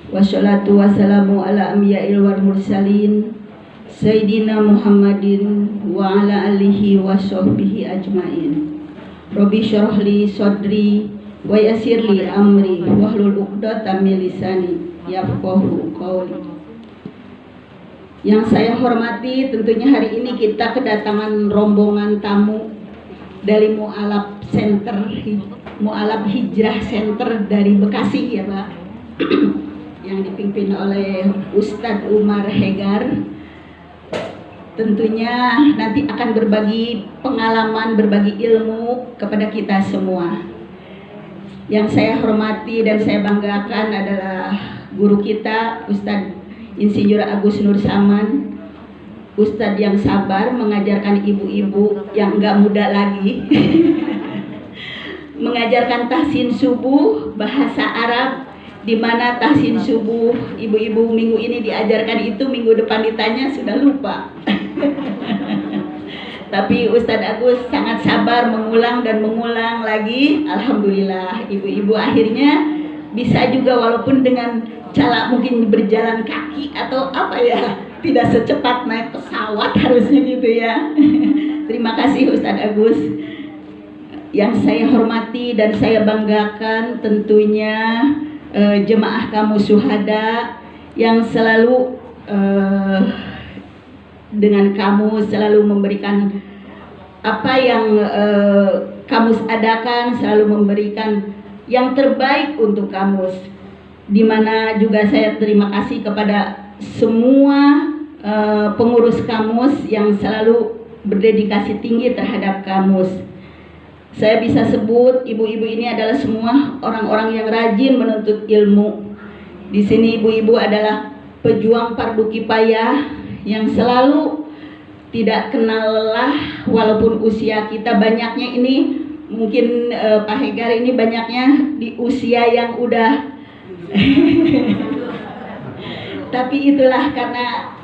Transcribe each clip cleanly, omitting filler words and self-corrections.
Wassalatu wassalamu ala anbiya'il wal mursalin Sayyidina Muhammadin wa ala alihi wa sahbihi ajmain. Rabbi syrahli sodri wa yassirli amri wahlul 'uqdatam min lisani yafqahu qawli. Yang saya hormati, tentunya hari ini kita kedatangan rombongan tamu dari Mu'alaf Center, Mu'alaf Hijrah Center dari Bekasi ya Pak, yang dipimpin oleh Ustadz Umar Hegar. Tentunya nanti akan berbagi pengalaman, berbagi ilmu kepada kita semua. Yang saya hormati dan saya banggakan adalah guru kita, Ustadz Insinyur Agus Nur Saman, Ustadz yang sabar mengajarkan ibu-ibu yang enggak muda lagi mengajarkan tahsin subuh, bahasa Arab, di mana tahsin subuh ibu-ibu minggu ini diajarkan itu, minggu depan ditanya sudah lupa. Tapi Ustadz Agus sangat sabar mengulang dan mengulang lagi. Alhamdulillah ibu-ibu akhirnya bisa juga, walaupun dengan cara mungkin berjalan kaki atau apa ya, tidak secepat naik pesawat harusnya gitu ya. Terima kasih Ustadz Agus. Yang saya hormati dan saya banggakan tentunya jemaah kamu syuhada yang selalu dengan kamu selalu memberikan apa yang kamu adakan, selalu memberikan yang terbaik untuk kamus. Dimana juga saya terima kasih kepada semua pengurus kamus yang selalu berdedikasi tinggi terhadap kamus. Saya bisa sebut ibu-ibu ini adalah semua orang-orang yang rajin menuntut ilmu. Di sini ibu-ibu adalah pejuang fardu kifayah yang selalu tidak kenal lelah, walaupun usia kita banyaknya ini mungkin Pak Hegar ini banyaknya di usia yang udah tapi itulah karena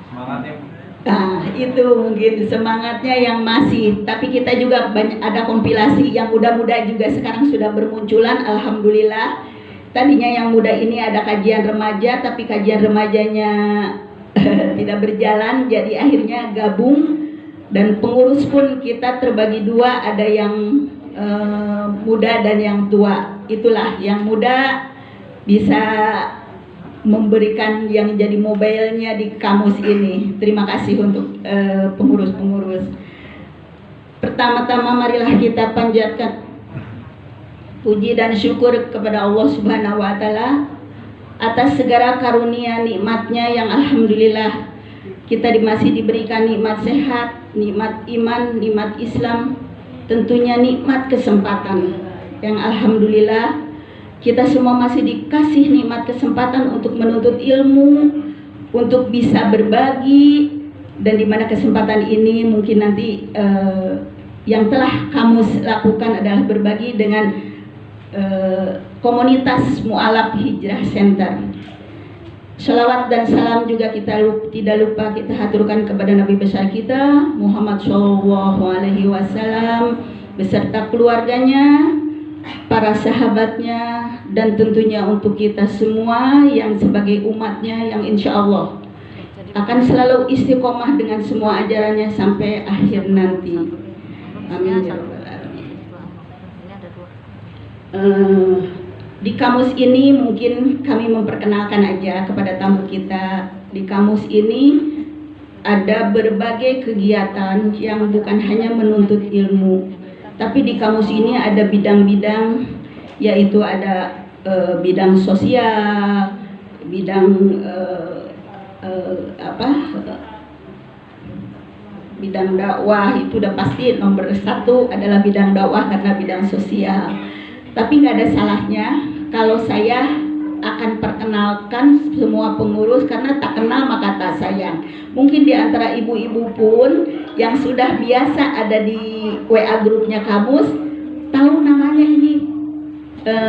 itu mungkin semangatnya yang masih. Tapi kita juga banyak, ada kompilasi yang muda-muda juga sekarang sudah bermunculan, alhamdulillah. Tadinya yang muda ini ada kajian remaja, tapi kajian remajanya tidak berjalan, jadi akhirnya gabung. Dan pengurus pun kita terbagi dua, ada yang muda dan yang tua. Itulah yang muda bisa memberikan yang jadi mobilenya di kamus ini. Terima kasih untuk pengurus-pengurus. Pertama-tama marilah kita panjatkan puji dan syukur kepada Allah Subhanahu wa Ta'ala atas segala karunia nikmatnya yang alhamdulillah kita masih diberikan nikmat sehat, nikmat iman, nikmat Islam, tentunya nikmat kesempatan yang alhamdulillah kita semua masih dikasih nikmat kesempatan untuk menuntut ilmu, untuk bisa berbagi. Dan di mana kesempatan ini mungkin nanti yang telah kamu lakukan adalah berbagi dengan komunitas Mu'alaf Hijrah Center. Shalawat dan salam juga kita tidak lupa kita haturkan kepada Nabi besar kita Muhammad SAW beserta keluarganya, para sahabatnya, dan tentunya untuk kita semua yang sebagai umatnya yang insya Allah akan selalu istiqomah dengan semua ajarannya sampai akhir nanti. Amin ya rabbal alamin. Di kamus ini mungkin kami memperkenalkan aja kepada tamu kita. Di kamus ini ada berbagai kegiatan yang bukan hanya menuntut ilmu, tapi di kamus ini ada bidang-bidang, yaitu ada bidang sosial, bidang bidang dakwah. Itu udah pasti nomor satu adalah bidang dakwah karena bidang sosial. Tapi nggak ada salahnya kalau saya akan perkenalkan semua pengurus, karena tak kenal maka tak sayang. Mungkin di antara ibu-ibu pun yang sudah biasa ada di WA grupnya kamus tahu namanya ini.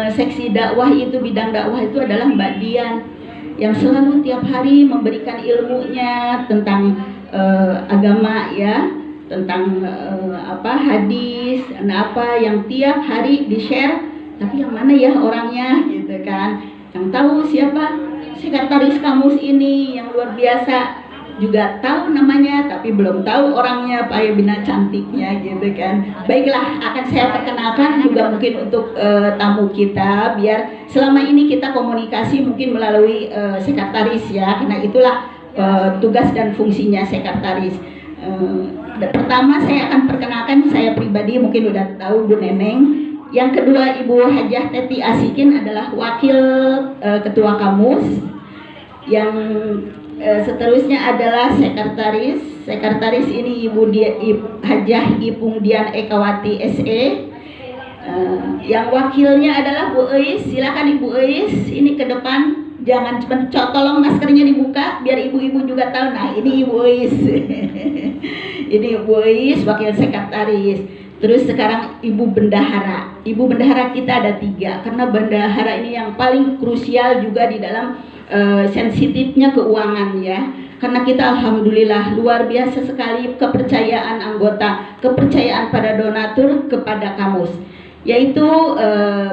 Seksi dakwah itu, bidang dakwah itu adalah Mbak Dian yang selalu tiap hari memberikan ilmunya tentang agama ya, tentang hadis dan apa yang tiap hari di-share. Tapi yang mana ya orangnya gitu kan, yang tahu siapa sekretaris kamus ini yang luar biasa, juga tahu namanya tapi belum tahu orangnya, Pak Bina cantiknya gitu kan. Baiklah, akan saya perkenalkan juga mungkin untuk tamu kita, biar selama ini kita komunikasi mungkin melalui sekretaris ya, karena itulah tugas dan fungsinya sekretaris. Pertama saya akan perkenalkan, saya pribadi mungkin udah tahu, Bu Neneng. Yang kedua, Ibu Hajah Teti Asikin adalah wakil ketua kamus. Yang seterusnya adalah sekretaris. Sekretaris ini Ibu Hajah Ipung Dian Ekawati SE. Yang wakilnya adalah Bu Eis. Silakan Ibu Eis, ini ke depan. Jangan cuma tolong maskernya dibuka biar ibu-ibu juga tahu. Nah, ini Ibu Eis. Ini Ibu Eis, wakil sekretaris. Terus sekarang Ibu Bendahara. Ibu Bendahara kita ada 3, karena bendahara ini yang paling krusial juga di dalam sensitifnya keuangan ya. Karena kita alhamdulillah luar biasa sekali kepercayaan anggota, kepercayaan pada donatur kepada kamus. Yaitu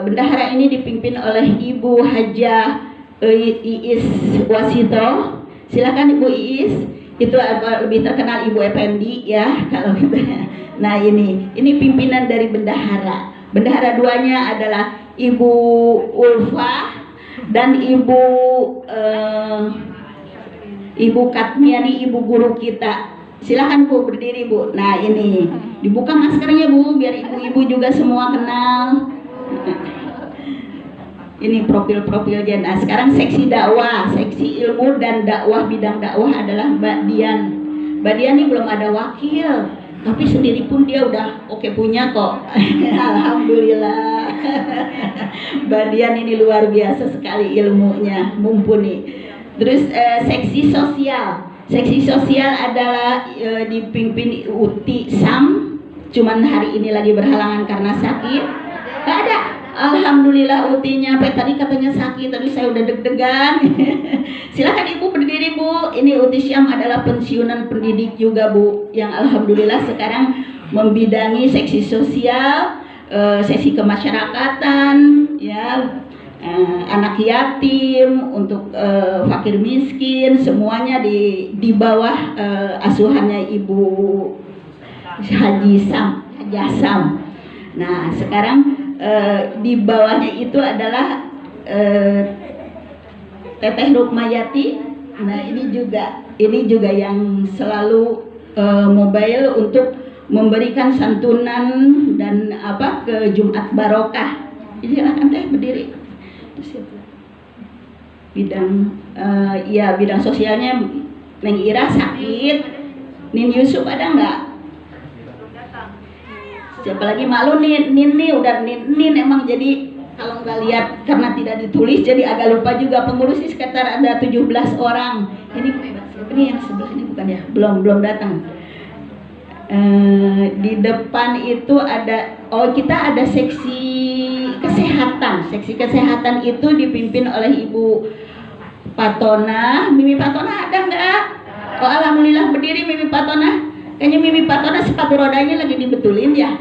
bendahara ini dipimpin oleh Ibu Hajah Iis Wasito. Silakan Ibu Iis. Itu lebih terkenal Ibu Effendi ya kalau gitu. Nah, ini pimpinan dari bendahara. Bendahara 2-nya adalah Ibu Ulfa dan Ibu Katmiani, ibu guru kita. Silahkan Bu berdiri Bu. Nah, ini dibuka maskernya Bu biar ibu-ibu juga semua kenal. Ini profil-profilnya. Nah, sekarang seksi dakwah, seksi ilmu dan dakwah, bidang dakwah adalah Mbak Dian. Mbak Dian ini belum ada wakil, tapi sendiri pun dia udah oke punya kok. Alhamdulillah. Mbak Dian ini luar biasa sekali ilmunya, mumpuni. Terus seksi sosial. Seksi sosial adalah dipimpin Uti Sam. Cuman hari ini lagi berhalangan karena sakit. Gak ada. Alhamdulillah Utinya, tadi katanya sakit, tadi saya udah deg-degan. Silakan Ibu berdiri Bu. Ini Uti Syam adalah pensiunan pendidik juga Bu, yang alhamdulillah sekarang membidangi seksi sosial, seksi kemasyarakatan, ya, anak yatim, untuk fakir miskin, semuanya di bawah asuhannya Ibu Haji Sam. Nah, sekarang di bawahnya itu adalah Teteh Rukmayati. Nah, ini juga yang selalu mobile untuk memberikan santunan dan ke Jumat Barokah. Jadi silakan Teh berdiri. Bidang sosialnya Neng Ira sakit. Nin Yusuf ada nggak? Siapa lagi? Malu Nin udah Nin emang, jadi kalau nggak lihat karena tidak ditulis jadi agak lupa juga. Pengurus sekitar ada 17 orang. Ini yang sebelah ini bukan ya? Belum datang. Di depan itu ada, kita ada seksi kesehatan. Seksi kesehatan itu dipimpin oleh Ibu Patona. Mimi Patona ada nggak? Alhamdulillah berdiri Mimi Patona. Kayaknya Mimi Patona sepatu rodanya lagi dibetulin ya.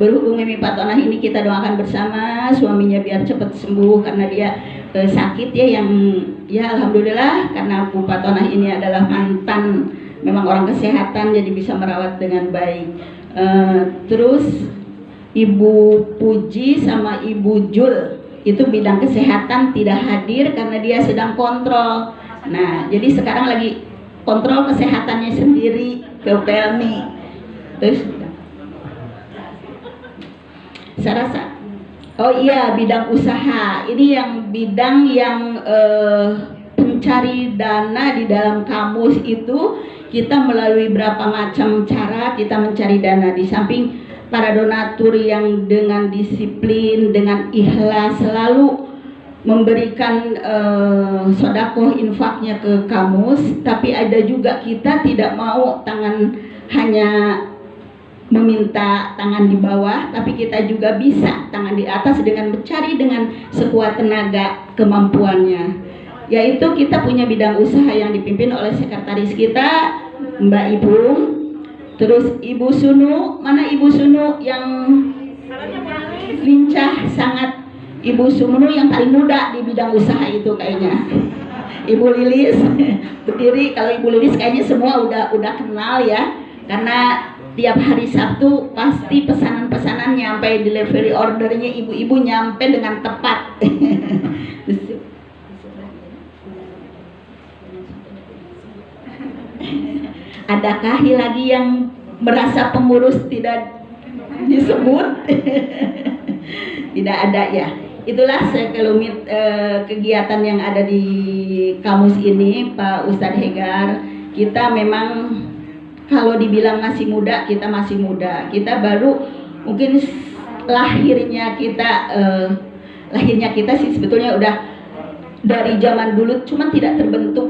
Berhubung Mimi Patona ini kita doakan bersama suaminya biar cepat sembuh, karena dia sakit ya, yang ya alhamdulillah karena Bu Patona ini adalah mantan memang orang kesehatan, jadi bisa merawat dengan baik. Terus Ibu Puji sama Ibu Jul itu bidang kesehatan tidak hadir karena dia sedang kontrol. Nah, jadi sekarang lagi kontrol kesehatannya sendiri ke Pelni. Terus saya rasa, bidang usaha ini yang bidang yang pencari dana di dalam kamus itu kita melalui berapa macam cara kita mencari dana. Di samping para donatur yang dengan disiplin, dengan ikhlas selalu memberikan sodakoh infaknya ke kamus, tapi ada juga kita tidak mau hanya meminta tangan di bawah, tapi kita juga bisa tangan di atas dengan mencari dengan sekuat tenaga kemampuannya. Yaitu kita punya bidang usaha yang dipimpin oleh sekretaris kita Mbak Ipung. Terus Ibu Sunu, mana Ibu Sunu yang lincah sangat. Ibu Sumunu yang paling muda di bidang usaha itu kayaknya. Ibu Lilis berdiri, kalau Ibu Lilis kayaknya semua udah kenal ya, karena tiap hari Sabtu pasti pesanan-pesanan nyampe, delivery ordernya ibu-ibu nyampe dengan tepat. Adakah lagi yang merasa pengurus tidak disebut? Tidak ada ya. Itulah sekelumit kegiatan yang ada di kamus ini, Pak Ustadz Hegar. Kita memang kalau dibilang masih muda, kita masih muda. Kita baru mungkin lahirnya kita sih sebetulnya udah dari zaman dulu, cuman tidak terbentuk.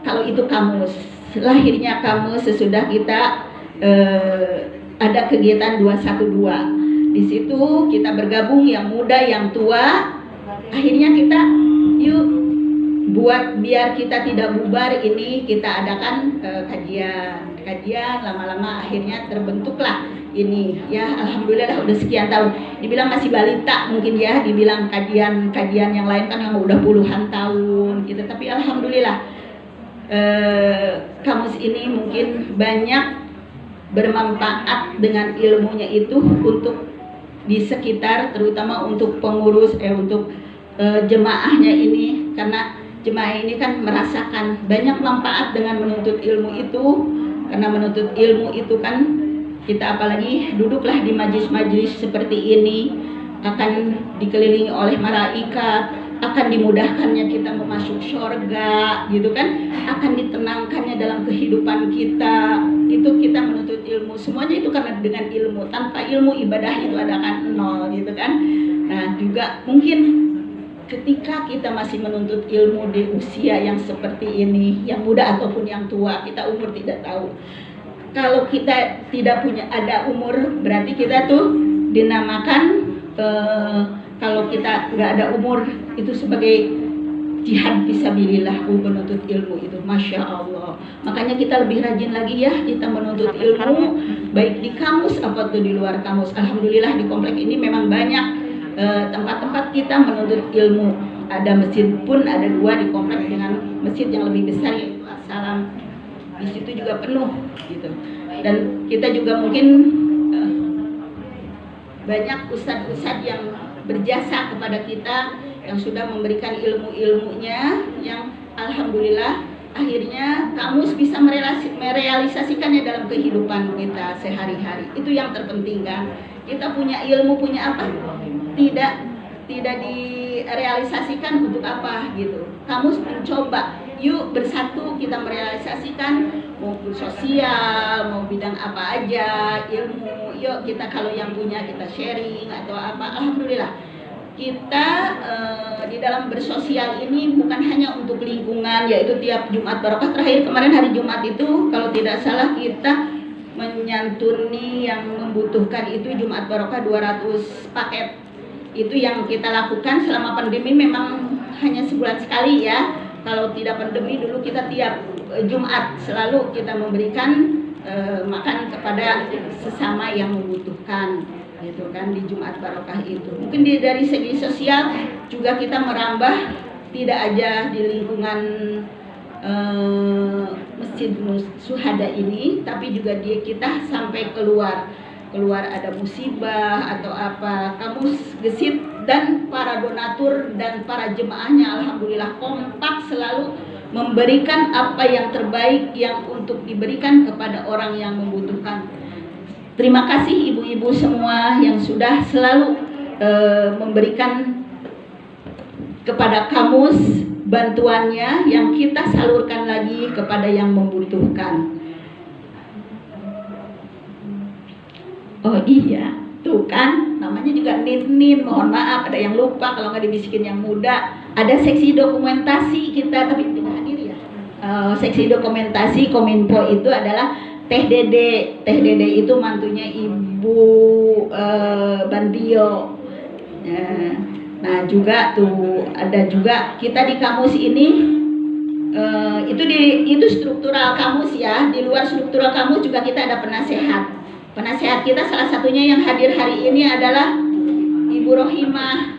Kalau itu kamus, lahirnya kamus sesudah kita ada kegiatan 212. Di situ kita bergabung, yang muda, yang tua. Akhirnya kita yuk buat biar kita tidak bubar ini, kita adakan kajian lama-lama akhirnya terbentuklah ini ya. Alhamdulillah udah sekian tahun. Dibilang masih balita mungkin ya, dibilang kajian yang lain kan yang udah puluhan tahun gitu. Tapi alhamdulillah kamus ini mungkin banyak bermanfaat dengan ilmunya itu untuk di sekitar, terutama untuk pengurus untuk jemaahnya ini, karena jemaah ini kan merasakan banyak manfaat dengan menuntut ilmu itu. Karena menuntut ilmu itu kan kita apalagi duduklah di majlis-majlis seperti ini, akan dikelilingi oleh malaikat, akan dimudahkannya kita memasuk surga gitu kan, akan ditenangkannya dalam kehidupan kita. Itu kita menuntut ilmu, semuanya itu karena dengan ilmu. Tanpa ilmu ibadah itu adakan nol gitu kan. Nah juga mungkin ketika kita masih menuntut ilmu di usia yang seperti ini, yang muda ataupun yang tua, kita umur tidak tahu. Kalau kita tidak punya ada umur, berarti kita tuh dinamakan kalau kita nggak ada umur itu sebagai jihad fisabilillah, menuntut ilmu itu, masya Allah. Makanya kita lebih rajin lagi ya kita menuntut ilmu, baik di kamus atau di luar kamus. Alhamdulillah di komplek ini memang banyak tempat-tempat kita menuntut ilmu. Ada masjid pun ada 2 di komplek dengan masjid yang lebih besar yaitu Assalam. Di situ juga penuh gitu. Dan kita juga mungkin banyak ustadz-ustadz yang berjasa kepada kita, yang sudah memberikan ilmu-ilmunya, yang alhamdulillah akhirnya kamus bisa merealisasikannya dalam kehidupan kita sehari-hari. Itu yang terpenting kan. Kita punya ilmu, punya apa? Tidak direalisasikan untuk apa gitu. Kamus mencoba, yuk bersatu kita merealisasikan, mau sosial, mau bidang apa aja, ilmu. Yuk kita kalau yang punya kita sharing atau apa. Alhamdulillah kita di dalam bersosial ini bukan hanya untuk lingkungan, yaitu tiap Jumat Barokah. Terakhir kemarin hari Jumat itu kalau tidak salah kita menyantuni yang membutuhkan itu Jumat Barokah 200 paket. Itu yang kita lakukan selama pandemi, memang hanya sebulan sekali ya. Kalau tidak pandemi dulu kita tiap Jumat selalu kita memberikan makan kepada sesama yang membutuhkan gitu kan di Jumat Barokah itu. Mungkin dari segi sosial juga kita merambah, tidak aja di lingkungan Masjid Syuhada ini, tapi juga kita sampai keluar ada musibah atau apa, kamus gesit dan para donatur dan para jemaahnya alhamdulillah kompak selalu memberikan apa yang terbaik yang untuk diberikan kepada orang yang membutuhkan. Terima kasih ibu-ibu semua yang sudah selalu memberikan kepada kamus bantuannya, yang kita salurkan lagi kepada yang membutuhkan. Oh iya, tuh kan namanya juga Nin, mohon maaf ada yang lupa kalau nggak dibisikin yang muda. Ada seksi dokumentasi kita, tapi tidak hadir ya. Seksi dokumentasi Kominfo itu adalah Teh Dede itu mantunya Ibu Bandio. Nah juga tuh ada juga kita di kamus ini itu struktural kamus ya. Di luar struktural kamus juga kita ada penasehat. Penasehat kita salah satunya yang hadir hari ini adalah Ibu Rohimah.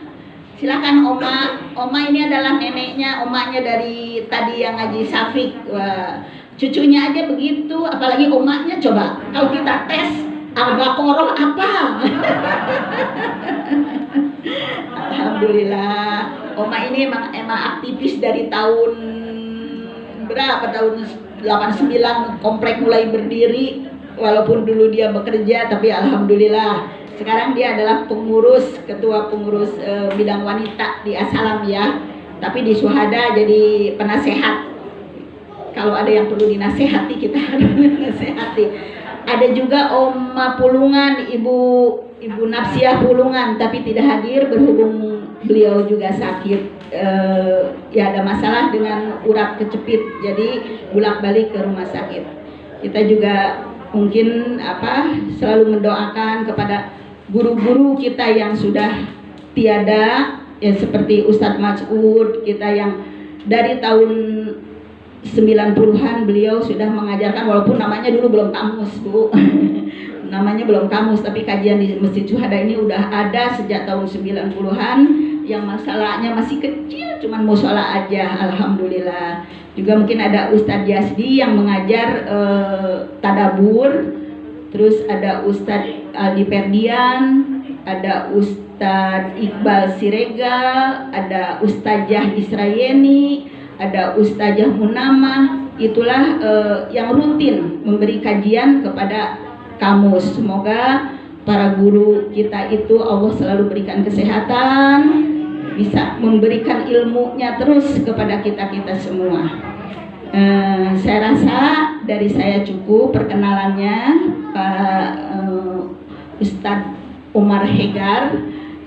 Silakan Oma. Oma ini adalah neneknya, omanya dari tadi yang ngaji Safik. Wah, cucunya aja begitu, apalagi omanya. Coba kalau kita tes Al-Baqarah apa? Alhamdulillah. Oma ini emang aktivis dari tahun berapa? Tahun 89 komplek mulai berdiri. Walaupun dulu dia bekerja, tapi alhamdulillah sekarang dia adalah ketua pengurus bidang wanita di Asalam ya. Tapi di Suhada jadi penasehat. Kalau ada yang perlu dinasehati, kita harus dinasehati. Ada juga Oma Pulungan, Ibu Napsiah Pulungan, tapi tidak hadir berhubung beliau juga sakit. Ya ada masalah dengan urat kecepit, jadi bolak-balik ke rumah sakit. Kita juga mungkin selalu mendoakan kepada guru-guru kita yang sudah tiada, ya seperti Ustadz Mas'ud kita yang dari tahun 90-an beliau sudah mengajarkan, walaupun namanya dulu belum kamus Bu. Namanya belum kamus, tapi kajian di Masjid Syuhada ini udah ada sejak tahun 90-an. Yang masalahnya masih kecil, cuman musola aja, alhamdulillah. Juga mungkin ada Ustadz Yasdi yang mengajar tadabur. Terus ada Ustadz Aldi Perdian, ada Ustadz Iqbal Siregal, ada Ustazah Israyeni, ada Ustazah Munamah. Itulah yang rutin memberi kajian kepada kamus. Semoga para guru kita itu Allah selalu berikan kesehatan, bisa memberikan ilmunya terus kepada kita-kita semua. Saya rasa dari saya cukup perkenalannya Pak Ustadz Umar Hegar.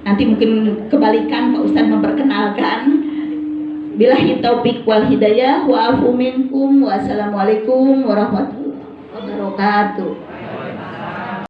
Nanti mungkin kebalikan Pak Ustadz memperkenalkan. Billahi taufiq wal hidayah wa afu minkum. Wassalamualaikum warahmatullahi wabarakatuh.